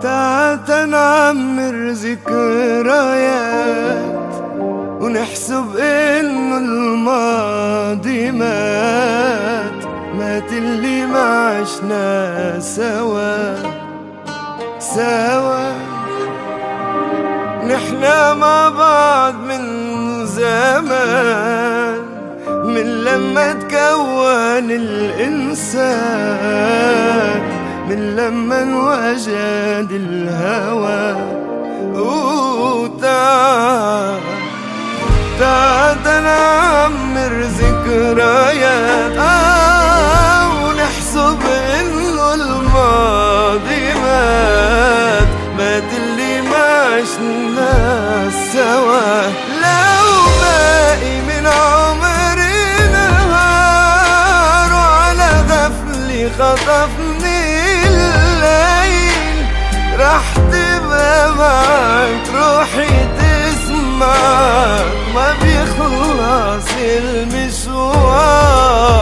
تعال تنعمر ذكريات ونحسب إنه الماضي مات اللي ما عشنا سوا نحنا مع بعض من زمان، من لما تكون الإنسان، من لما انوجد الهوى. تعال نعمر ذكريات ونحسب إنه الماضي مات اللي ما عشنا سوا. لو باقي من عمري نهار وعلى غفلي خطفني الليل، راح تبقى معك روحي تسمع، ما بيخلص المشوار.